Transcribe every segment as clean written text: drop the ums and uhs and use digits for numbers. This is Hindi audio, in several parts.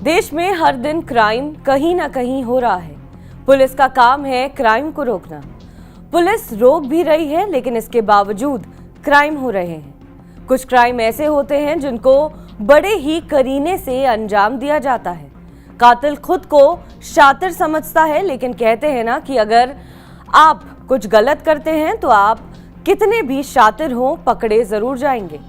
देश में हर दिन क्राइम कहीं ना कहीं हो रहा है। पुलिस का काम है क्राइम को रोकना। पुलिस रोक भी रही है, लेकिन इसके बावजूद क्राइम हो रहे हैं। कुछ क्राइम ऐसे होते हैं जिनको बड़े ही करीने से अंजाम दिया जाता है। कातिल खुद को शातिर समझता है, लेकिन कहते हैं ना कि अगर आप कुछ गलत करते हैं तो आप कितने भी शातिर हों, पकड़े जरूर जाएंगे।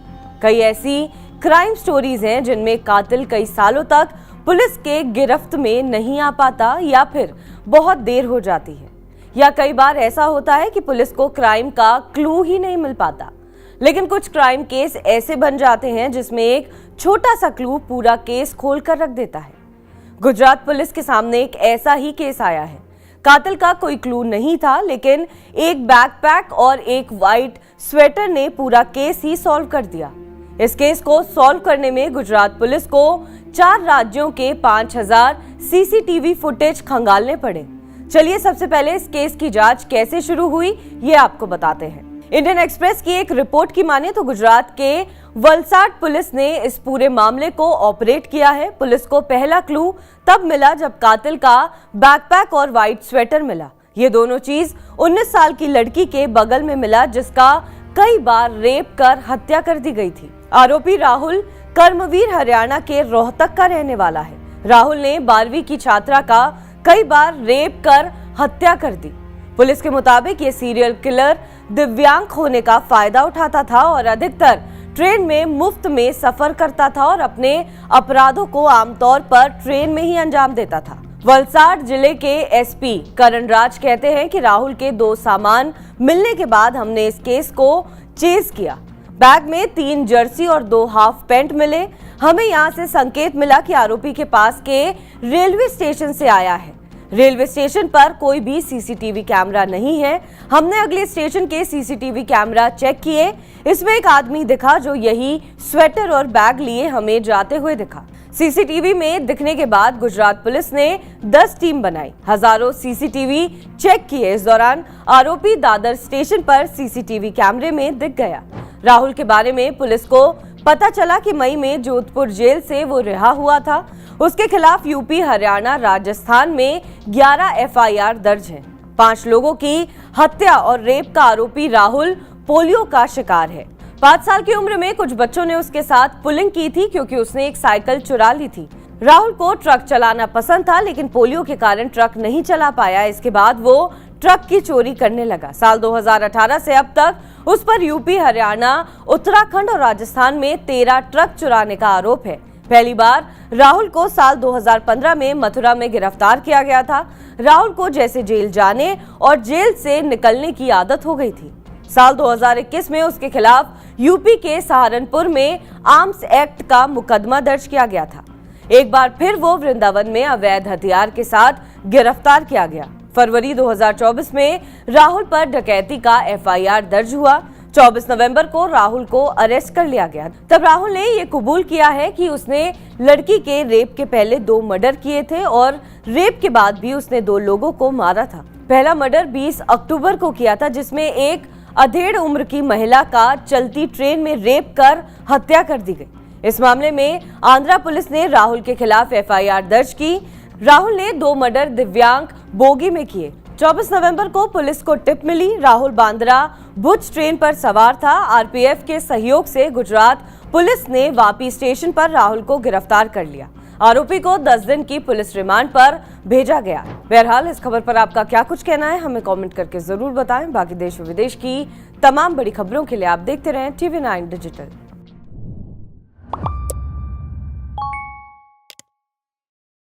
कई ऐसी क्राइम स्टोरीज हैं जिनमें कातिल कई सालों तक पुलिस के गिरफ्त में नहीं आ पाता या फिर बहुत देर हो जाती है, या कई बार ऐसा होता है कि पुलिस को क्राइम का क्लू ही नहीं मिल पाता। लेकिन कुछ क्राइम केस ऐसे बन जाते हैं जिसमें एक छोटा सा क्लू पूरा केस खोल कर रख देता है। गुजरात पुलिस के सामने एक ऐसा ही केस आया है। कातिल का कोई क्लू नहीं था, लेकिन एक बैकपैक और एक वाइट स्वेटर ने पूरा केस ही सॉल्व कर दिया। इस केस को सॉल्व करने में गुजरात पुलिस को 4 राज्यों के 5000 सीसीटीवी फुटेज खंगालने पड़े। चलिए सबसे पहले इस केस की जांच कैसे शुरू हुई ये आपको बताते हैं। इंडियन एक्सप्रेस की एक रिपोर्ट की माने तो गुजरात के वलसाड पुलिस ने इस पूरे मामले को ऑपरेट किया है। पुलिस को पहला क्लू तब मिला जब कातिल का बैकपैक और व्हाइट स्वेटर मिला। ये दोनों चीज 19 साल की लड़की के बगल में मिला, जिसका कई बार रेप कर हत्या कर दी गई थी। आरोपी राहुल कर्मवीर हरियाणा के रोहतक का रहने वाला है। राहुल ने 12वीं की छात्रा का कई बार रेप कर हत्या कर दी। पुलिस के मुताबिक ये सीरियल किलर दिव्यांग होने का फायदा उठाता था और अधिकतर ट्रेन में मुफ्त में सफर करता था और अपने अपराधों को आमतौर पर ट्रेन में ही अंजाम देता था। वलसाड जिले के एसपी करण राज कहते हैं कि राहुल के 2 सामान मिलने के बाद हमने इस केस को चेज किया। बैग में 3 जर्सी और 2 हाफ पैंट मिले। हमें यहाँ से संकेत मिला कि आरोपी के पास के रेलवे स्टेशन से आया है। रेलवे स्टेशन पर कोई भी सीसीटीवी कैमरा नहीं है। हमने अगले स्टेशन के सीसीटीवी कैमरा चेक किए। इसमें एक आदमी दिखा जो यही स्वेटर और बैग लिए हमें जाते हुए दिखा। सीसीटीवी में दिखने के बाद गुजरात पुलिस ने 10 टीम बनाई, हजारों सीसीटीवी चेक किए। इस दौरान आरोपी दादर स्टेशन पर सीसीटीवी कैमरे में दिख गया। राहुल के बारे में पुलिस को पता चला कि मई में जोधपुर जेल से वो रिहा हुआ था। उसके खिलाफ यूपी, हरियाणा, राजस्थान में 11 एफआईआर दर्ज है। 5 लोगों की हत्या और रेप का आरोपी राहुल पोलियो का शिकार है। 5 साल की उम्र में कुछ बच्चों ने उसके साथ पुलिंग की थी क्योंकि उसने एक साइकिल चुरा ली थी। राहुल को ट्रक चलाना पसंद था, लेकिन पोलियो के कारण ट्रक नहीं चला पाया। इसके बाद वो ट्रक की चोरी करने लगा। साल 2018 से अब तक उस पर यूपी, हरियाणा, उत्तराखंड और राजस्थान में 13 ट्रक चुराने का आरोप है। पहली बार राहुल को साल 2015 में मथुरा में गिरफ्तार किया गया था। राहुल को जैसे जेल जाने और जेल से निकलने की आदत हो गई थी। साल 2021 में उसके खिलाफ यूपी के सहारनपुर में आर्म्स एक्ट का मुकदमा दर्ज किया गया था। एक बार फिर वो वृंदावन में अवैध हथियार के साथ गिरफ्तार किया गया। फरवरी 2024 में राहुल पर डकैती का एफआईआर दर्ज हुआ। 24 नवंबर को राहुल को अरेस्ट कर लिया गया। तब राहुल ने ये कबूल किया है कि उसने लड़की के रेप के पहले 2 मर्डर किए थे और रेप के बाद भी उसने 2 लोगों को मारा था। पहला मर्डर 20 अक्टूबर को किया था, जिसमें एक अधेड़ उम्र की महिला का चलती ट्रेन में रेप कर हत्या कर दी गई। इस मामले में आंध्रा पुलिस ने राहुल के खिलाफ एफआईआर दर्ज की। राहुल ने 2 मर्डर दिव्यांग बोगी में किए। 24 नवंबर को पुलिस को टिप मिली। राहुल बांद्रा भुज ट्रेन पर सवार था। आरपीएफ के सहयोग से गुजरात पुलिस ने वापी स्टेशन पर राहुल को गिरफ्तार कर लिया। आरोपी को 10 दिन की पुलिस रिमांड पर भेजा गया। बहरहाल इस खबर पर आपका क्या कुछ कहना है, हमें कमेंट करके जरूर बताएं। बाकी देश और विदेश की तमाम बड़ी खबरों के लिए आप देखते रहें TV9 डिजिटल।